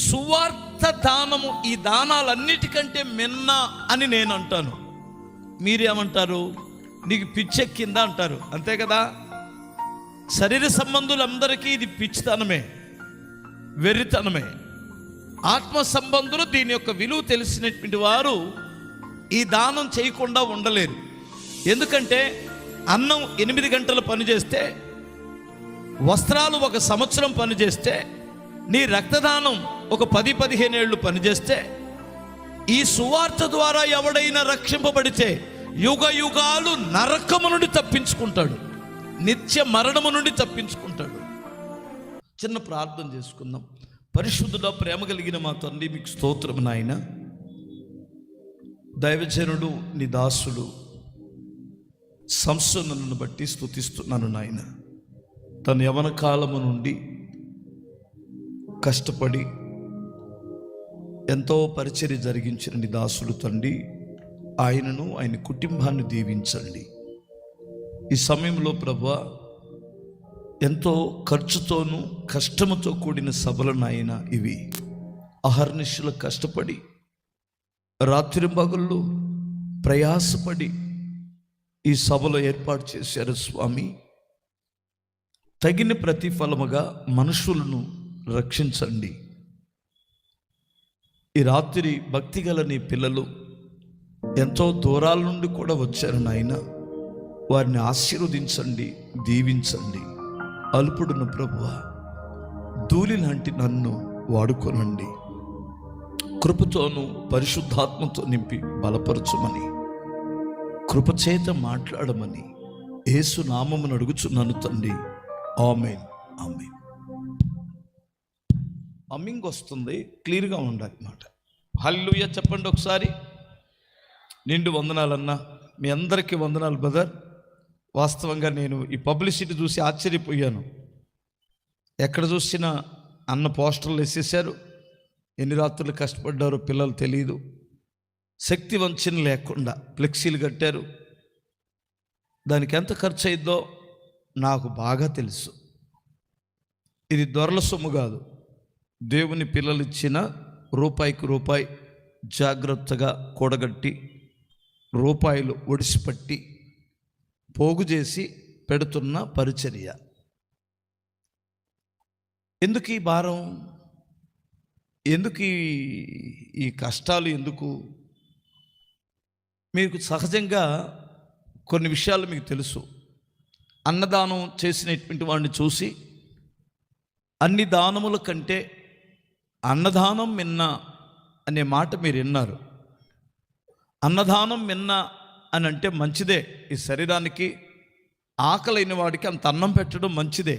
సువార్త దానము ఈ దానాలన్నిటికంటే మిన్న అని నేను అంటాను. మీరేమంటారు? నీకు పిచ్చెక్కిందా అంటారు, అంతే కదా. శరీర సంబంధులందరికీ ఇది పిచ్చితనమే, వెర్రితనమే. ఆత్మ సంబంధులు దీని యొక్క విలువ తెలిసినటువంటి వారు ఈ దానం చేయకుండా ఉండలేరు. ఎందుకంటే అన్నం 8 గంటలు పనిచేస్తే, వస్త్రాలు 1 సంవత్సరం పనిచేస్తే, నీ రక్తదానం ఒక 10-15 ఏళ్ళు పనిచేస్తే, ఈ సువార్త ద్వారా ఎవడైనా రక్షింపబడితే యుగ యుగాలు నరకము నుండి తప్పించుకుంటాడు, నిత్య మరణము నుండి తప్పించుకుంటాడు. చిన్న ప్రార్థన చేసుకుందాం. పరిశుద్ధుడా, ప్రేమ కలిగిన మా తండ్రి, మీకు స్తోత్రం నాయన. దైవజనుడు నీ దాసుడు సంసోనును బట్టి స్తుతిస్తున్నాను నాయన. తన యవన కాలము నుండి కష్టపడి ఎంతో పరిచర్య జరిగించిన నీ దాసుడు తండ్రి, ఆయనను ఆయన కుటుంబాన్ని దీవించండి. ఈ సమయంలో ప్రభువా, ఎంతో ఖర్చుతోనూ కష్టముతో కూడిన సభలనాయన ఇవి. అహర్నిశలు కష్టపడి రాత్రింబగళ్ళు ప్రయాసపడి ఈ సభలో ఏర్పాటు చేశారు స్వామి. తగిన ప్రతిఫలముగా మనుషులను రక్షించండి. ఈ రాత్రి భక్తిగల నీ పిల్లలు ఎంతో దూరాల నుండి కూడా వచ్చారు నాయన. వారిని ఆశీర్వదించండి, దీవించండి. అల్పుడును ప్రభువా, ధూళి లాంటి నన్ను వాడుకోనండి. కృపతోనూ పరిశుద్ధాత్మతో నింపి బలపరచుమని, కృపచేత మాట్లాడమని యేసు నామమును అడుగుచున్నాను తండ్రి. ఆమేన్, ఆమేన్. అమ్మింగ్ వస్తుంది, క్లియర్గా ఉండాలన్నమాట. హల్లెలూయా చెప్పండి ఒకసారి. నిండు వందనాలన్నా. మీ అందరికీ వందనాలు బ్రదర్. వాస్తవంగా నేను ఈ పబ్లిసిటీ చూసి ఆశ్చర్యపోయాను. ఎక్కడ చూసినా అన్న పోస్టర్లు వేసేసారు. ఎన్ని రాత్రులు కష్టపడ్డారో పిల్లలు తెలియదు. శక్తి వంచన లేకుండా ఫ్లెక్సీలు కట్టారు. దానికి ఎంత ఖర్చు అయిందో నాకు బాగా తెలుసు. ఇది దొరల సొమ్ము కాదు. దేవుని పిల్లలు ఇచ్చిన రూపాయికి రూపాయి జాగ్రత్తగా కూడగట్టి, రూపాయలు ఒడిసిపట్టి, పోగు చేసి పెడుతున్న పరిచర్య. ఎందుకు ఈ భారం? ఎందుకు ఈ కష్టాలు? ఎందుకు? మీకు సహజంగా కొన్ని విషయాలు మీకు తెలుసు. అన్నదానం చేసినటువంటి వాడిని చూసి అన్ని దానముల కంటే అన్నదానం మిన్న అనే మాట మీరు విన్నారు. అన్నదానం మిన్న అని అంటే మంచిదే. ఈ శరీరానికి ఆకలైన వాడికి అంత అన్నం పెట్టడం మంచిదే,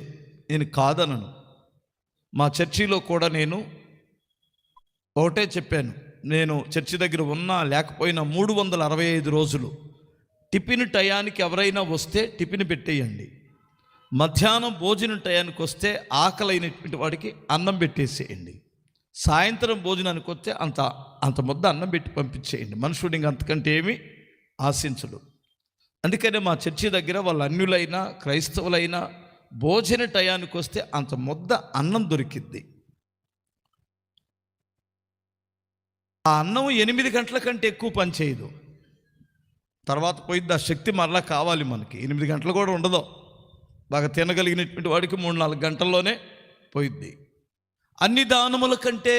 నేను కాదనను. మా చర్చిలో కూడా నేను ఒకటే చెప్పాను. నేను చర్చి దగ్గర ఉన్నా లేకపోయినా 365 రోజులు టిఫిన్ టయానికి ఎవరైనా వస్తే టిఫిన్ పెట్టేయండి. మధ్యాహ్నం భోజనం టయానికి వస్తే ఆకలైనటువంటి వాడికి అన్నం పెట్టేసేయండి. సాయంత్రం భోజనానికి వస్తే అంత ముద్ద అన్నం పెట్టి పంపించేయండి. మనుషుడు ఇంక అంతకంటే ఏమీ ఆశించడు. అందుకనే మా చర్చి దగ్గర వాళ్ళ అన్యులైనా క్రైస్తవులైనా భోజన టయానికి వస్తే అంత ముద్ద అన్నం దొరికిద్ది. ఆ అన్నం 8 గంటల కంటే ఎక్కువ పనిచేయదు. తర్వాత పోయిద్ది. ఆ శక్తి మరలా కావాలి మనకి. 8 గంటలు కూడా ఉండదు. బాగా తినగలిగినటువంటి వాడికి 3-4 గంటల్లోనే పోయిద్ది. అన్ని దానముల కంటే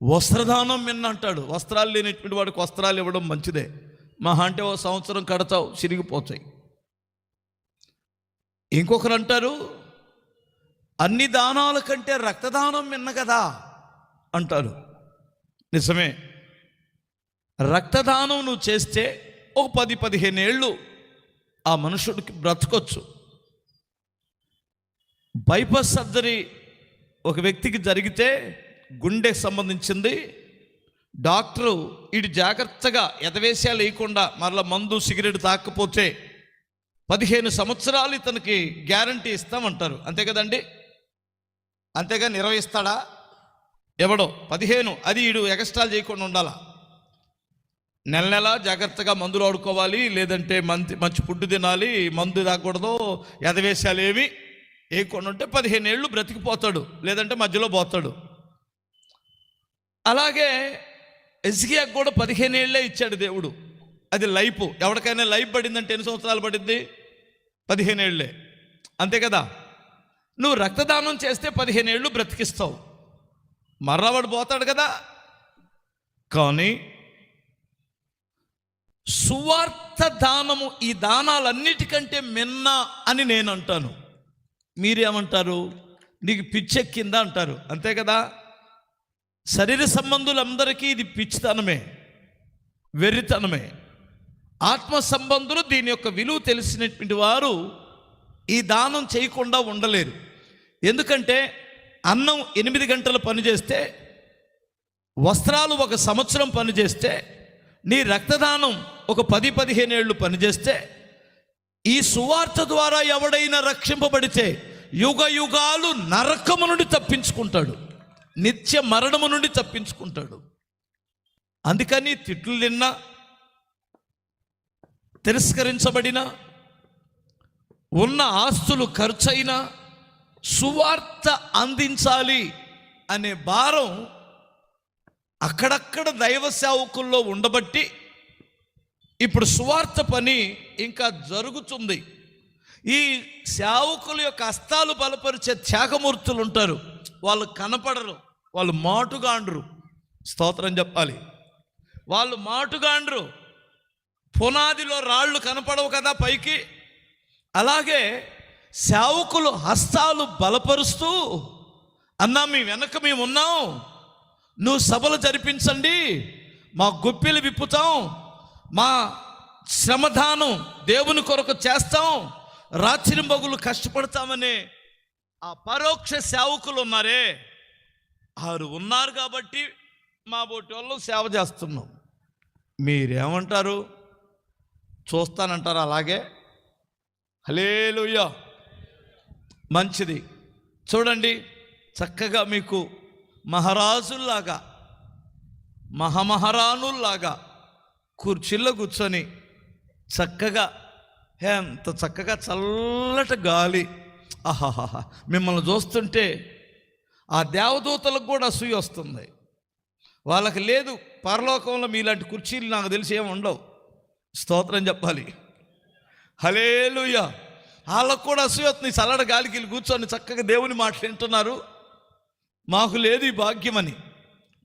వస్త్రదానం మిన్న అంటాడు. వస్త్రాలు లేనటువంటి వాడికి వస్త్రాలు ఇవ్వడం మంచిదే. మహా అంటే 1 సంవత్సరం కడతావు, చిరిగిపోతాయి. ఇంకొకరు అంటారు అన్ని దానాల కంటే రక్తదానం మిన్న కదా అంటారు. నిజమే. రక్తదానం నువ్వు చేస్తే ఒక 10-15 ఏళ్ళు ఆ మనుషుడికి బ్రతకొచ్చు. బైపాస్ సర్జరీ ఒక వ్యక్తికి జరిగితే, గుండెకి సంబంధించింది, డాక్టరు ఇటు జాగ్రత్తగా ఎదవేశాలు వేయకుండా మరలా మందు సిగరెట్ తాకపోతే 15 సంవత్సరాలు ఇతనికి గ్యారంటీ ఇస్తామంటారు. అంతే కదండి? అంతేగా నిర్వహిస్తాడా? ఎవడో 15, అది ఈడు ఎక్స్ట్రాలు చేయకుండా ఉండాలా. నెల జాగ్రత్తగా మందులు ఆడుకోవాలి, లేదంటే మంచి ఫుడ్ తినాలి, మందు తాగకూడదు, ఎదవేశాలు ఏమి వేయకుండా ఉంటే 15 ఏళ్ళు బ్రతికిపోతాడు, లేదంటే మధ్యలో పోతాడు. అలాగే ఎజ్కియాకు కూడా 15 ఏళ్ళే ఇచ్చాడు దేవుడు. అది లైఫ్. ఎవరికైనా లైఫ్ పడిందంటే ఎన్ని సంవత్సరాలు పడింది? 15 ఏళ్ళే, అంతే కదా. నువ్వు రక్తదానం చేస్తే 15 ఏళ్ళు బ్రతికిస్తావు, మర్రవాడు పోతాడు కదా. కానీ సువార్త దానము ఈ దానాలన్నిటికంటే మిన్న అని నేను అంటాను. మీరేమంటారు? నీకు పిచ్చెక్కిందా అంటారు, అంతే కదా. శరీర సంబంధులందరికీ ఇది పిచ్చితనమే, వెర్రితనమే. ఆత్మ సంబంధులు దీని యొక్క విలువ తెలిసినటువంటి వారు ఈ దానం చేయకుండా ఉండలేరు. ఎందుకంటే అన్నం 8 గంటలు పనిచేస్తే, వస్త్రాలు 1 సంవత్సరం పనిచేస్తే, నీ రక్తదానం ఒక 10-15 ఏళ్ళు పనిచేస్తే, ఈ సువార్త ద్వారా ఎవడైనా రక్షింపబడితే యుగ యుగాలు నరకము నుండి తప్పించుకుంటాడు, నిత్య మరణము నుండి తప్పించుకుంటాడు. అందుకని తిట్లు తిన్నా, తిరస్కరించబడిన, ఉన్న ఆస్తులు ఖర్చయినా సువార్త అందించాలి అనే భారం అక్కడక్కడ దైవ సేవకుల్లో ఉండబట్టి ఇప్పుడు సువార్త పని ఇంకా జరుగుతుంది. ఈ సేవకుల యొక్క హస్తాలు బలపరిచే త్యాగమూర్తులు ఉంటారు, వాళ్ళు కనపడరు, వాళ్ళు మాటుగాండ్రు. స్తోత్రం చెప్పాలి. వాళ్ళు మాటుగాండ్రు, పునాదిలో రాళ్ళు కనపడవు కదా పైకి. అలాగే సేవకులు హస్తాలు బలపరుస్తూ, అన్నా మీ వెనక మేము ఉన్నాం, నువ్వు సభలు జరిపించండి, మా గొప్పిలు విప్పుతాం, మా శ్రమదానం దేవుని కొరకు చేస్తాం, రాత్రింబగులు కష్టపడతామనే ఆ పరోక్ష సేవకులు ఉన్నారే, వారు ఉన్నారు కాబట్టి మా బోటి వాళ్ళు సేవ చేస్తున్నాం. మీరేమంటారు? చూస్తానంటారు అలాగే? హల్లెలూయా. మంచిది. చూడండి, చక్కగా మీకు మహారాజుల్లాగా, మహామహారాణుల్లాగా కుర్చీల్లో కూర్చొని చక్కగా, ఎంత చక్కగా చల్లటి గాలి, ఆహాహా, మిమ్మల్ని చూస్తుంటే ఆ దేవదూతలకు కూడా అసూయ వస్తుంది. వాళ్ళకి లేదు, పరలోకంలో మీలాంటి కుర్చీలు నాకు తెలిసి ఏమి ఉండవు. స్తోత్రం చెప్పాలి. హల్లెలూయా. వాళ్ళకు కూడా అసూయ వస్తుంది, చల్లటి గాలికి వెళ్ళి కూర్చొని చక్కగా దేవుని మాటలు వింటున్నారు, మాకు లేదు ఈ భాగ్యమని.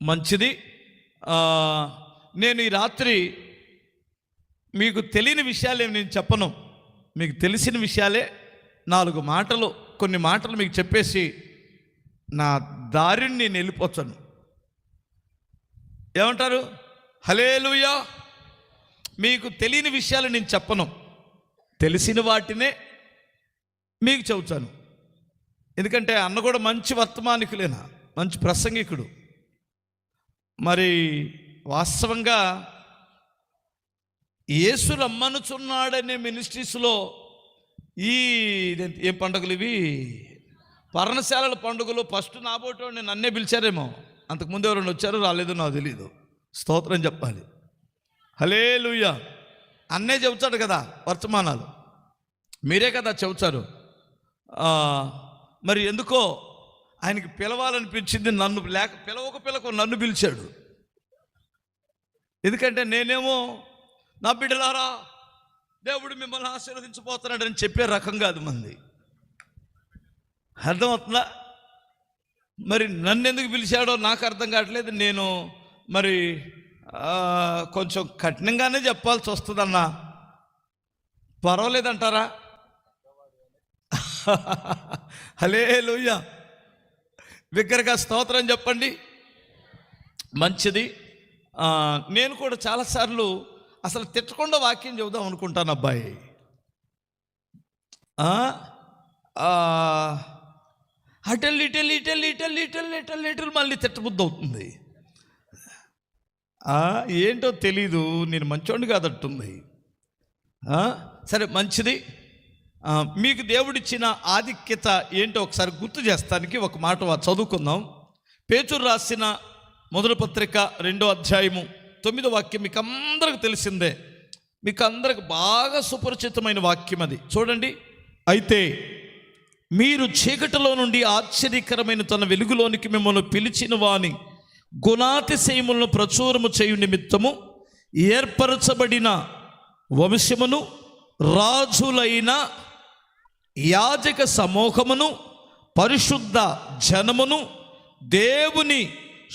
మంచిది. నేను ఈ రాత్రి మీకు తెలియని విషయాలేమి నేను చెప్పను, మీకు తెలిసిన విషయాలే 4 మాటలు, కొన్ని మాటలు మీకు చెప్పేసి నా దారిని నేను వెళ్ళిపోతాను. ఏమంటారు? హల్లెలూయా. మీకు తెలియని విషయాలు నేను చెప్పను, తెలిసిన వాటినే మీకు చెబుతాను. ఎందుకంటే అన్న కూడా మంచి వర్తమానికులేనా, మంచి ప్రసంగికుడు. మరి వాస్తవంగా యేసు రమ్మనుచున్నాడనే మినిస్ట్రీస్లో ఈ ఏం పండుగలు ఇవి, పర్ణశాలల పండుగలు ఫస్ట్ నాబోటోని నన్నే పిలిచారేమో, అంతకుముందు ఎవరైనా వచ్చారో రాలేదో నాకు తెలియదు. స్తోత్రం చెప్పాలి. హల్లెలూయా. అన్నే చెబుతాడు కదా వర్తమానాలు, మీరే కదా చెబుతారు. మరి ఎందుకో ఆయనకి పిలవాలనిపించింది, నన్ను పిలవకు నన్ను పిలిచాడు. ఎందుకంటే నేనేమో నా బిడ్డలారా దేవుడు మిమ్మల్ని ఆశీర్వదించబోతున్నాడు అని చెప్పే రకం కాదు మంది. అర్థమవుతుందా? మరి నన్ను ఎందుకు పిలిచాడో నాకు అర్థం కావట్లేదు. నేను మరి కొంచెం కఠినంగానే చెప్పాల్సి వస్తుందన్నా, పర్వాలేదంటారా? హల్లెలూయా. బిగ్గరగా స్తోత్రం చెప్పండి. మంచిది. నేను కూడా చాలాసార్లు అసలు తిట్టకుండా వాక్యం చెబుదాం అనుకుంటాను. అబ్బాయి Atal little little little little little little మళ్ళీ తిట్టబుద్ధి అవుతుంది. ఏంటో తెలీదు, నేను మంచోడిని కాదట్టుంది. సరే మంచిది. మీకు దేవుడిచ్చిన ఆధిక్యత ఏంటో ఒకసారి గుర్తు చేస్తానికి ఒక మాట చదువుకుందాం. పేతురు రాసిన మొదటి పత్రిక 2వ అధ్యాయము 9వ వాక్యం మీకు అందరికి తెలిసిందే, మీకు అందరికి బాగా సుపరిచితమైన వాక్యం అది. చూడండి. అయితే మీరు చీకటిలో నుండి ఆశ్చర్యకరమైన తన వెలుగులోనికి మిమ్మల్ని పిలిచిన వాని గుణాతిశయములను ప్రచురము చేయు నిమిత్తము ఏర్పరచబడిన వంశమును, రాజులైన యాజక సమూహమును, పరిశుద్ధ జనమును, దేవుని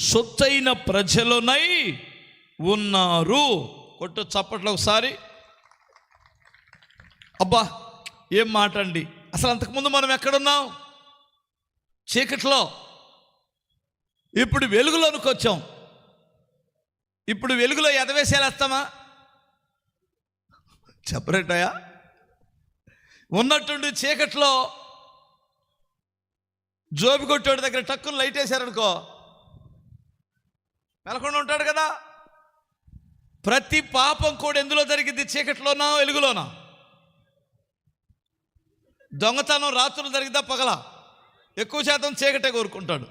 సొత్తైన ప్రజలనై ఉన్నారు. కొట్టు చప్పట్లు ఒకసారి. అబ్బా ఏం మాట అండి. అసలు అంతకుముందు మనం ఎక్కడున్నాం? చీకట్లో. ఇప్పుడు వెలుగులోనికి వచ్చాం. ఇప్పుడు వెలుగులో ఎదవేసేస్తామా? చెప్పరేటయా? ఉన్నట్టుండి చీకట్లో జోబి కొట్టేవాడి దగ్గర టక్కును లైట్ వేశారనుకో మెలకుండా ఉంటాడు కదా. ప్రతి పాపం కూడా ఎందులో జరిగింది? చీకట్లోనా, వెలుగులోనా? దొంగతనం రాత్రులు జరిగిద్దా, పగల? ఎక్కువ శాతం చీకటే కోరుకుంటాడు.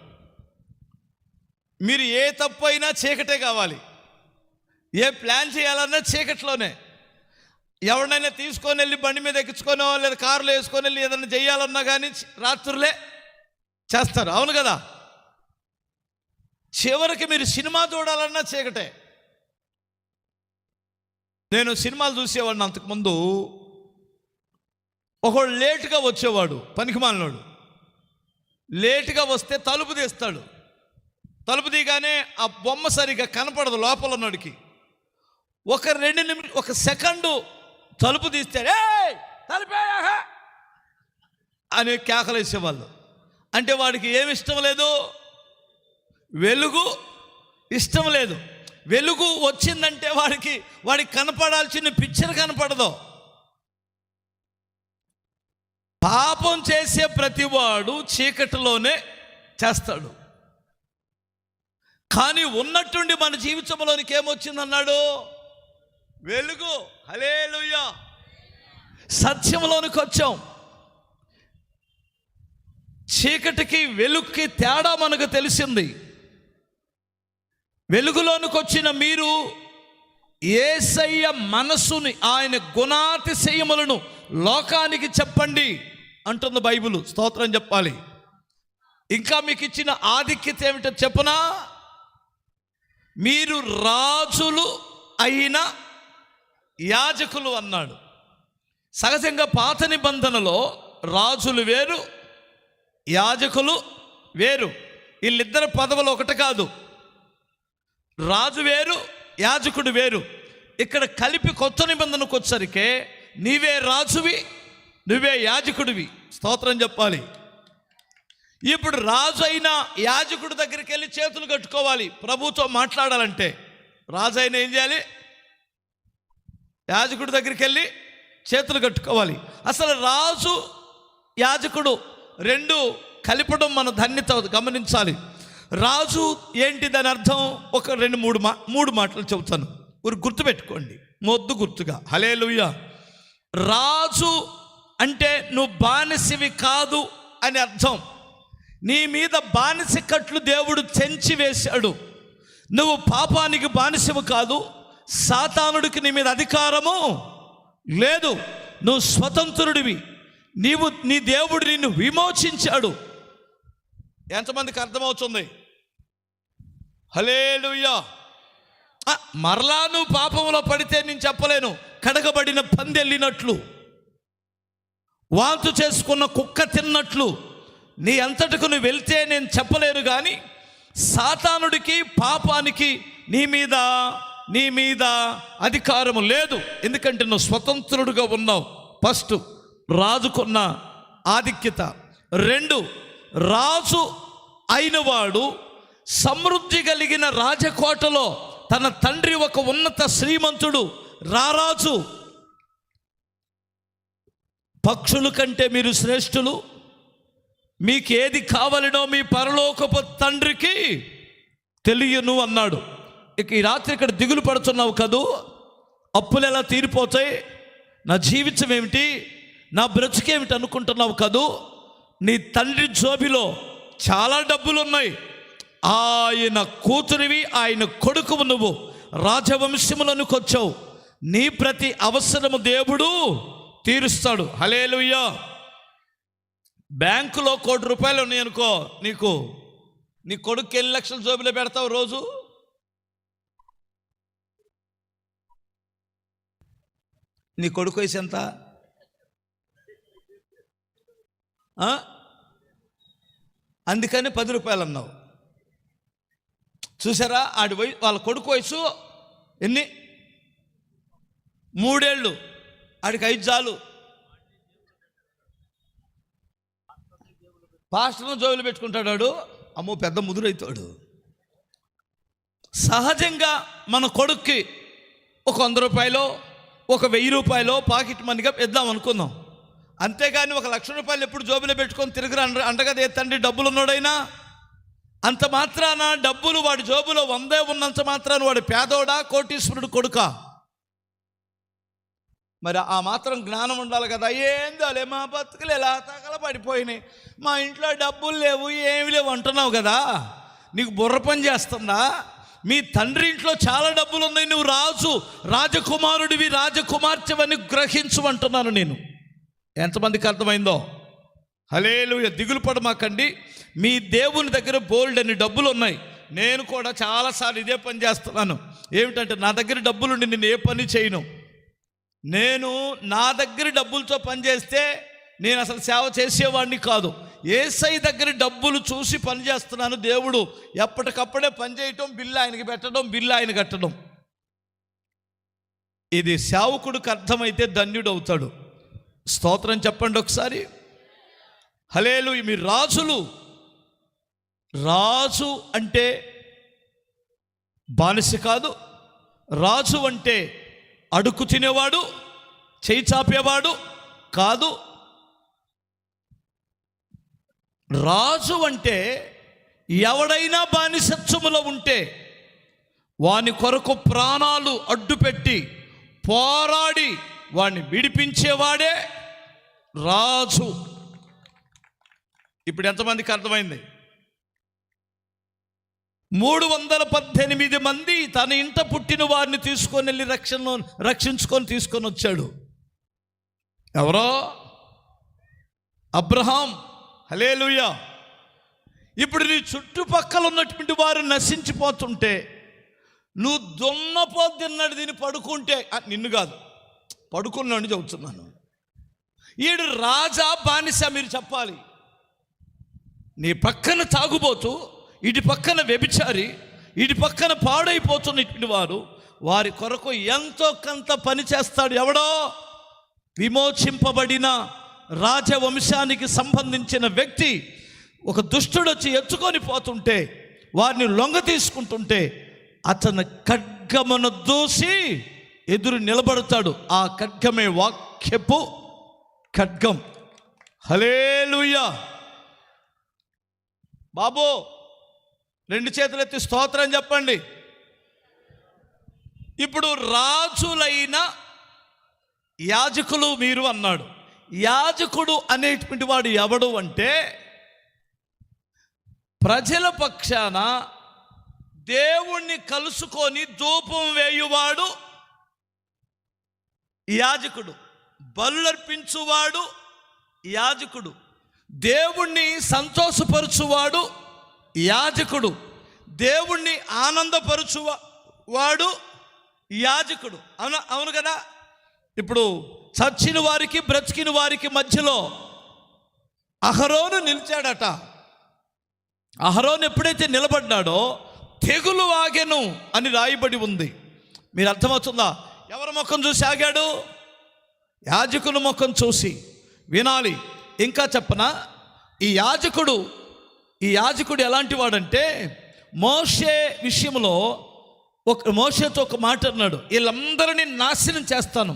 మీరు ఏ తప్పు అయినా చీకటే కావాలి. ఏ ప్లాన్ చేయాలన్నా చీకట్లోనే. ఎవరినైనా తీసుకొని వెళ్ళి బండి మీద ఎక్కించుకొనో లేదా కారులో వేసుకొని వెళ్ళి ఏదైనా చేయాలన్నా కానీ రాత్రులే చేస్తారు, అవును కదా. చివరికి మీరు సినిమా చూడాలన్నా చీకటే. నేను సినిమాలు చూసేవాడిని అంతకుముందు. ఒకడు లేటుగా వచ్చేవాడు, పనికిమాలినోడు. లేటుగా వస్తే తలుపు తీస్తాడు. తలుపు తీయగానే ఆ బొమ్మ సరిగా కనపడదు లోపల ఉన్నోడికి. ఒక 2 నిమిషం, 1 సెకండు తలుపు తీస్తే తలుపే అని కేకలేసేవాళ్ళు. అంటే వాడికి ఏమి ఇష్టం లేదు? వెలుగు ఇష్టం లేదు. వెలుగు వచ్చిందంటే వాడికి కనపడాల్సిన పిక్చర్ కనపడదు. పాపం చేసే ప్రతివాడు చీకటిలోనే చేస్తాడు. కానీ ఉన్నట్టుండి మన జీవితంలోనికి ఏమొచ్చిందన్నాడు? వెలుగు. హల్లెలూయా. సత్యంలోనికి వచ్చాం. చీకటికి వెలుగుకి తేడా మనకు తెలిసింది. వెలుగులోనికి వచ్చిన మీరు యేసయ్య మనస్సుని, ఆయన గుణాతిశయములను లోకానికి చెప్పండి అంటుంది బైబిల్. స్తోత్రం చెప్పాలి. ఇంకా మీకు ఇచ్చిన ఆధిక్యత ఏమిటో చెప్పనా? మీరు రాజులు అయిన యాజకులు అన్నాడు. సహజంగా పాత నిబంధనలో రాజులు వేరు, యాజకులు వేరు. వీళ్ళిద్దరు పదవులు ఒకటి కాదు. రాజు వేరు, యాజకుడు వేరు. ఇక్కడ కలిపి కొత్త నిబంధనకు వచ్చరికే నీవే రాజువి, నువ్వే యాజకుడివి. స్తోత్రం చెప్పాలి. ఇప్పుడు రాజు అయిన యాజకుడి దగ్గరికి వెళ్ళి చేతులు కట్టుకోవాలి. ప్రభుతో మాట్లాడాలంటే రాజు అయినా ఏం చేయాలి? యాజకుడి దగ్గరికి వెళ్ళి చేతులు కట్టుకోవాలి. అసలు రాజు యాజకుడు 2 కలిపడం మన ధన్యత గమనించాలి. రాజు ఏంటి దాని అర్థం? ఒక 2-3 మాటలు చెబుతాను, గుర్తుపెట్టుకోండి, మొద్దు గుర్తుగా. హల్లెలూయా. రాజు అంటే నువ్వు బానిసవి కాదు అని అర్థం. నీ మీద బానిస కట్లు దేవుడు చెంచి వేశాడు. నువ్వు పాపానికి బానిసవు కాదు. సాతానుడికి నీ మీద అధికారము లేదు. నువ్వు స్వతంత్రుడివి. నీ దేవుడు నిన్ను విమోచించాడు. ఎంతమందికి అర్థమవుతుంది? హల్లెలూయా. మరలా నువ్వు పాపంలో పడితే నేను చెప్పలేను. కడగబడిన పందెళ్ళినట్లు, వాంతు చేసుకున్న కుక్క తిన్నట్లు నీ అంతటకు నువ్వు వెళ్తే నేను చెప్పలేను. కానీ సాతానుడికి, పాపానికి నీ మీద అధికారము లేదు. ఎందుకంటే నువ్వు స్వతంత్రుడుగా ఉన్నావు. ఫస్ట్ రాజుకున్న ఆధిక్యత. 2 రాజు అయినవాడు సమృద్ధి కలిగిన రాజకోటలో తన తండ్రి ఒక ఉన్నత శ్రీమంతుడు, రారాజు. పక్షుల కంటే మీరు శ్రేష్ఠులు, మీకు ఏది కావాలనో మీ పరలోకపు తండ్రికి తెలియను అన్నాడు. ఇక ఈ రాత్రి ఇక్కడ దిగులు పడుతున్నావు కదూ, అప్పులు ఎలా తీరిపోతాయి, నా జీవితం ఏమిటి, నా బ్రతుకేమిటి అనుకుంటున్నావు కదూ. నీ తండ్రి జోబిలో చాలా డబ్బులు ఉన్నాయి. ఆయన కూతురివి, ఆయన కొడుకువు, నువ్వు రాజవంశములకు వచ్చావు. నీ ప్రతి అవసరము దేవుడు తీరుస్తాడు. హల్లెలూయా. బ్యాంకులో ₹1,00,00,000 ఉన్నాయనుకో, నీ కొడుకు ఎన్ని లక్షలు జోబులో పెడతావు రోజు? నీ కొడుకు వయసు ఎంత? అందుకని 10 రూపాయలు అన్నావు. చూసారా, వాళ్ళ కొడుకు వయసు ఎన్ని? 3 ఏళ్ళు. ఆడికి 5 చాలు. పాస్టర్ను జోబులు పెట్టుకుంటాడు వాడు. అమ్మో, పెద్ద ముదురైతాడు. సహజంగా మన కొడుక్కి ఒక 100 రూపాయలు, ఒక 1000 రూపాయలు పాకెట్ మనీగా ఇద్దాం అనుకుందాం. అంతేగాని 1 లక్ష రూపాయలు ఎప్పుడు జోబులో పెట్టుకొని తిరిగి అండగదే తండ్రి డబ్బులు ఉన్నాడైనా. అంత మాత్రాన డబ్బులు వాడి జోబులో 100 ఉన్నంత మాత్రాన వాడు పేదోడా, కోటీశ్వరుడు కొడుకా? మరి ఆ మాత్రం జ్ఞానం ఉండాలి కదా. ఏందోలే మా బతుకులు ఎలా తగలబడిపోయినాయి, మా ఇంట్లో డబ్బులు లేవు, ఏమి లేవు అంటున్నావు కదా. నీకు బుర్ర పని చేస్తుందా? మీ తండ్రి ఇంట్లో చాలా డబ్బులు ఉన్నాయి. నువ్వు రాజకుమారుడివి, రాజకుమార్తెవని గ్రహించమంటున్నాను నేను. ఎంతమందికి అర్థమైందో? హల్లెలూయా. దిగులు పడమాకండి. మీ దేవుని దగ్గర బోల్డ్ అని డబ్బులు ఉన్నాయి. నేను కూడా చాలాసార్లు ఇదే పని చేస్తున్నాను. ఏమిటంటే, నా దగ్గర డబ్బులుండి నేను ఏ పని చేయను. నేను నా దగ్గర డబ్బులతో పని చేస్తే నేను అసలు సేవ చేసేవాడిని కాదు. యేసయ్య దగ్గర డబ్బులు చూసి పని చేస్తున్నాను. దేవుడు ఎప్పటికప్పుడే పని చేయటం, బిల్లు ఆయనకి పెట్టడం, బిల్లు ఆయన కట్టడం. ఇది సేవకుడికి అర్థమైతే ధన్యుడు అవుతాడు. స్తోత్రం చెప్పండి ఒకసారి. హల్లెలూయా. మీరు రాజులు. రాజు అంటే బానిస కాదు. రాజు అంటే అడుక్కు తినేవాడు, చేయి చాపేవాడు కాదు. రాజు అంటే ఎవడైనా బానిసత్వములో ఉంటే వాని కొరకు ప్రాణాలు అడ్డుపెట్టి పోరాడి వాడిని విడిపించేవాడే రాజు. ఇప్పుడు ఎంతమందికి అర్థమైంది? 318 మంది తన ఇంట పుట్టిన వారిని తీసుకొని వెళ్ళి రక్షించుకొని వచ్చాడు. ఎవరో? అబ్రహాం. హల్లెలూయా. ఇప్పుడు నీ చుట్టుపక్కల ఉన్నటువంటి వారు నశించిపోతుంటే నువ్వు దున్నపోతున్నాడు దీన్ని పడుకుంటే, నిన్ను కాదు, పడుకున్నాడు చెబుతున్నాను. ఈడు రాజా బానిస మీరు చెప్పాలి. నీ పక్కన తాగుబోతూ, ఇటు పక్కన వ్యభిచారి, ఇటు పక్కన పాడైపోతున్నటువంటి వారు, వారి కొరకు ఎంతో కొంత పని చేస్తాడు. ఎవడో? విమోచింపబడిన రాజవంశానికి సంబంధించిన వ్యక్తి. ఒక దుష్టుడు వచ్చి ఎత్తుకొని పోతుంటే, వారిని లొంగ తీసుకుంటుంటే అతను ఖడ్గమును దూసి ఎదురు నిలబడతాడు. ఆ ఖడ్గమే వాక్యపు ఖడ్గం. హల్లెలూయా. బాబు 2 చేతులు ఎత్తి స్తోత్రం చెప్పండి. ఇప్పుడు రాజులైన యాజకులు మీరు అన్నాడు. యాజకుడు అనేటువంటి వాడు ఎవడు అంటే, ప్రజల పక్షాన దేవుణ్ణి కలుసుకొని ధూపం వేయువాడు యాజకుడు. బలులర్పించువాడు యాజకుడు. దేవుణ్ణి సంతోషపరచువాడు యాజకుడు. దేవుణ్ణి ఆనందపరచువాడు యాజకుడు. అవును కదా. ఇప్పుడు చచ్చిన వారికి బ్రతికిన వారికి మధ్యలో అహరోను నిలిచాడట. అహరోను ఎప్పుడైతే నిలబడ్డాడో తెగులు ఆగెను అని రాయబడి ఉంది. మీరు అర్థమవుతుందా? ఎవరి ముఖం చూసి ఆగాడు? యాజకుని ముఖం చూసి. వినాలి. ఇంకా చెప్పనా, ఈ యాజకుడు ఎలాంటి వాడంటే, మోషే విషయంలో మోషేతో ఒక మాట అన్నాడు, వీళ్ళందరినీ నాశనం చేస్తాను,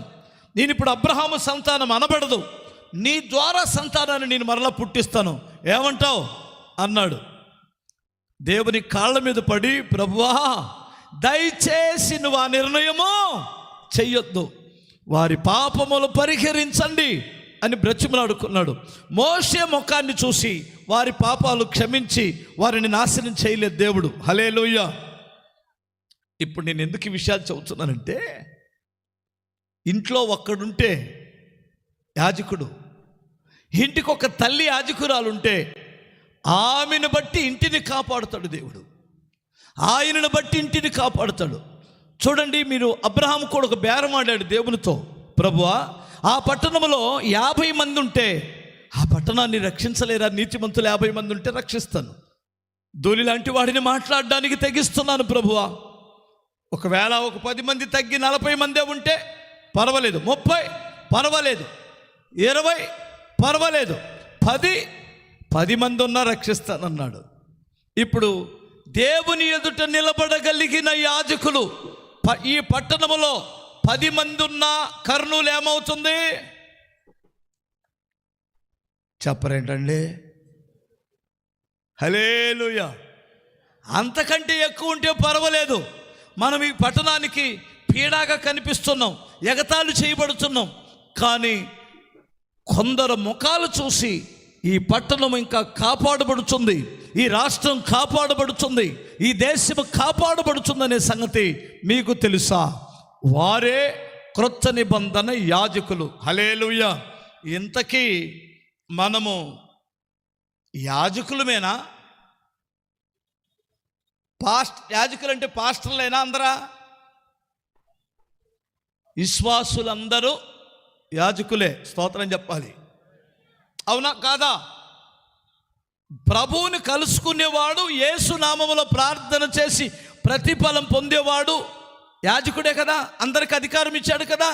నేను ఇప్పుడు అబ్రహాము సంతానం అనబడదు, నీ ద్వారా సంతానాన్ని నేను మరలా పుట్టిస్తాను, ఏమంటావు అన్నాడు. దేవుని కాళ్ళ మీద పడి, ప్రభువా దయచేసి నువ్వు ఆ నిర్ణయము చెయ్యొద్దు, వారి పాపములు పరిహరించండి అని బ్రతిమలాడుకున్నాడు. మోషే ముఖాన్ని చూసి వారి పాపాలు క్షమించి వారిని నాశనం చేయలేదు దేవుడు. హల్లెలూయా. ఇప్పుడు నేను ఎందుకు ఈ విషయాలు చెబుతున్నానంటే, ఇంట్లో ఒక్కడుంటే యాజకుడు, ఇంటికి ఒక తల్లి యాజకురాలుంటే ఆమెను బట్టి ఇంటిని కాపాడుతాడు దేవుడు. ఆయనను బట్టి ఇంటిని కాపాడుతాడు. చూడండి, మీరు అబ్రహాం కూడా ఒక బేరం ఆడాడు దేవునితో, ప్రభువా ఆ పట్టణంలో 50 మంది ఉంటే ఆ పట్టణాన్ని రక్షించలేరా? నీతిమంతులు 50 మంది ఉంటే రక్షిస్తాను, ధూళి లాంటి వాడిని మాట్లాడడానికి తెగిస్తున్నాను ప్రభువా. ఒకవేళ ఒక 10 మంది తగ్గి 40 మందే ఉంటే పర్వాలేదు, 30 పర్వాలేదు, 20 పర్వాలేదు, 10 మంది ఉన్నా రక్షిస్తానన్నాడు. ఇప్పుడు దేవుని ఎదుట నిలబడగలిగిన యాజకులు ఈ పట్టణములో 10 మంది ఉన్న కర్నూలు ఏమవుతుంది చెప్పరేంటండి? హల్లెలూయా. అంతకంటే ఎక్కువ ఉంటే పర్వాలేదు, మనం ఈ పట్టణానికి పీడాగా కనిపిస్తున్నాం, ఎగతాళి చేయబడుతున్నాం. కానీ కొందరు ముఖాలు చూసి ఈ పట్టణం ఇంకా కాపాడబడుతుంది, ఈ రాష్ట్రం కాపాడబడుతుంది, ఈ దేశం కాపాడబడుతుందనే సంగతి మీకు తెలుసా? వారే క్రొత్త నిబంధన యాజకులు. హల్లెలూయా. ఇంతకీ మనము యాజకులమేనా? యాజకులు అంటే పాస్టర్లైనా? అందరా విశ్వాసులందరూ యాజకులే. స్తోత్రం చెప్పాలి, అవునా కాదా? ప్రభువుని కలుసుకునేవాడు, యేసు నామములో ప్రార్థన చేసి ప్రతిఫలం పొందేవాడు యాజకుడే కదా. అందరికి అధికారం ఇచ్చాడు కదా.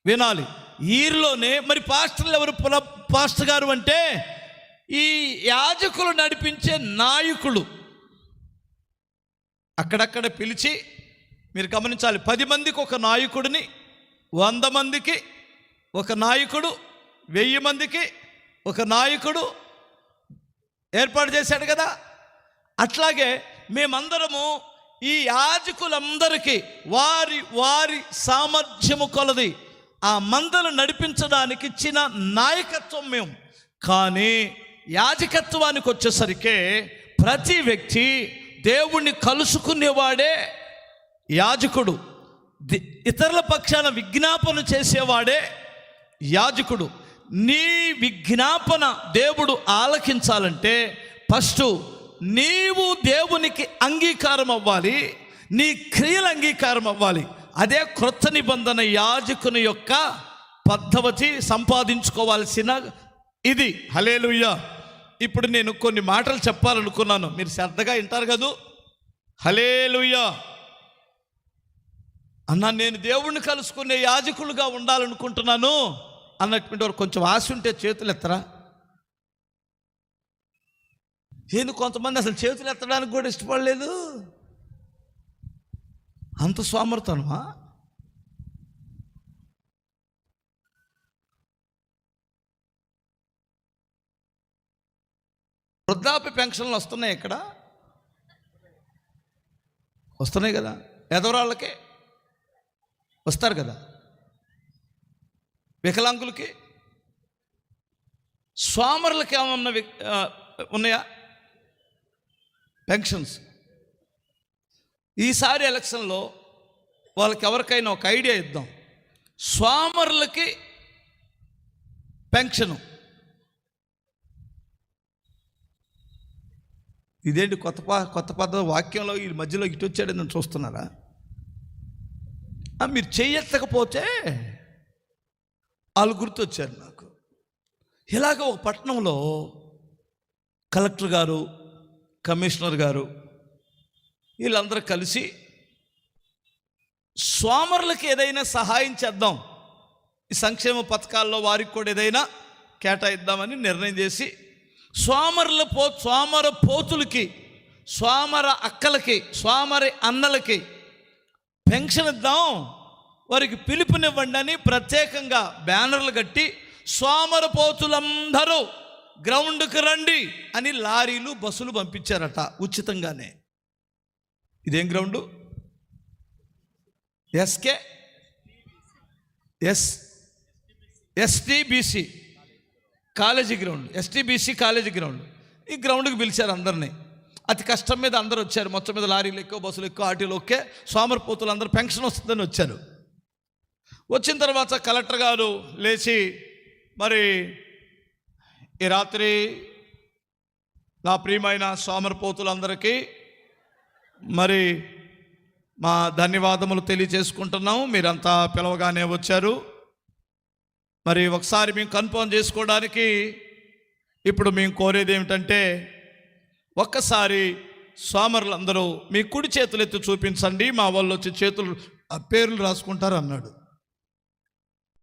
వినాలి, వీరిలోనే మరి పాస్టర్లు ఎవరు? పాస్టర్ గారు అంటే ఈ యాజకులు నడిపించే నాయకులు. అక్కడక్కడ పిలిచి, మీరు గమనించాలి, 10 మందికి ఒక నాయకుడిని, 100 మందికి ఒక నాయకుడు, 1000 మందికి ఒక నాయకుడు ఏర్పాటు చేశాడు కదా. అట్లాగే మేమందరము ఈ యాజకులందరికీ వారి వారి సామర్థ్యము కొలది ఆ మందను నడిపించడానికి ఇచ్చిన నాయకత్వం మేము. కానీ యాజకత్వానికి వచ్చేసరికి ప్రతి వ్యక్తి దేవుణ్ణి కలుసుకునేవాడే యాజకుడు, ఇతరుల పక్షాన విజ్ఞాపన చేసేవాడే యాజకుడు. నీ విజ్ఞాపన దేవుడు ఆలకించాలంటే ఫస్ట్ నీవు దేవునికి అంగీకారం అవ్వాలి, నీ క్రియలు అంగీకారం అవ్వాలి. అదే క్రొత్త నిబంధన యాజకుని యొక్క పద్ధతి, సంపాదించుకోవాల్సిన ఇది. హల్లెలూయా. ఇప్పుడు నేను కొన్ని మాటలు చెప్పాలనుకున్నాను, మీరు శ్రద్ధగా వింటారు కదూ. హల్లెలూయా. అన్నా, నేను దేవుణ్ణి కలుసుకునే యాజకులుగా ఉండాలనుకుంటున్నాను అన్నటువంటి వారు కొంచెం ఆశ ఉంటే చేతులు ఎత్తరా? నేను కొంతమంది అసలు చేతులు ఎత్తడానికి కూడా ఇష్టపడలేదు. అంత సోమర్తనమా? వృద్ధాప్య పెన్షన్లు వస్తున్నాయి, ఇక్కడ వస్తున్నాయి కదా. ఎదవరాళ్ళకే వస్తారు కదా, వికలాంగులకి, స్వామరులకి ఏమన్నా ఉన్నాయా పెన్షన్స్? ఈసారి ఎలక్షన్లో వాళ్ళకి ఎవరికైనా ఒక ఐడియా ఇద్దాం. స్వామరులకి పెన్షను. ఇదేంటి కొత్త పద్ధతి వాక్యంలో ఈ మధ్యలో ఇటు వచ్చాడని నేను చూస్తున్నారా? మీరు చెయ్యెత్తకపోతే వాళ్ళు గుర్తొచ్చారు నాకు. ఇలాగ ఒక పట్టణంలో కలెక్టర్ గారు, కమిషనర్ గారు వీళ్ళందరూ కలిసి స్వామరులకు ఏదైనా సహాయం చేద్దాం, ఈ సంక్షేమ పథకాల్లో వారికి కూడా ఏదైనా కేటాయిద్దామని నిర్ణయం చేసి స్వామర పోతులకి, స్వామర అక్కలకి, స్వామరి అన్నలకి పెన్షన్ ఇద్దాం, వారికి పిలుపునివ్వండి అని ప్రత్యేకంగా బ్యానర్లు కట్టి స్వామర పోతులందరూ గ్రౌండ్కి రండి అని లారీలు, బస్సులు పంపించారట ఉచితంగానే. ఇదేం ground? ST BC college ground, ST BC college ground. ఈ గ్రౌండ్కి పిలిచారు అందరినీ. అతి కష్టం మీద అందరూ వచ్చారు. మొత్తం మీద లారీలు ఎక్కువ, బస్సులు ఎక్కువ, ఆటోలు ఒకే, సోమరిపోతులు అందరూ పెన్షన్ వస్తుందని వచ్చారు. వచ్చిన తర్వాత కలెక్టర్ గారు లేచి, మరి ఈ రాత్రి నా ప్రియమైన సోమరపోతులందరికీ మరి మా ధన్యవాదములు తెలియజేసుకుంటున్నాము. మీరంతా పిలవగానే వచ్చారు. మరి ఒకసారి మేము కన్ఫర్మ్ చేసుకోవడానికి ఇప్పుడు మేము కోరేది ఏమిటంటే, ఒక్కసారి సోమరులందరూ మీ కుడి చేతులు ఎత్తి చూపించండి. మా వాళ్ళు వచ్చి చేతులు పేర్లు రాసుకుంటారు అన్నాడు.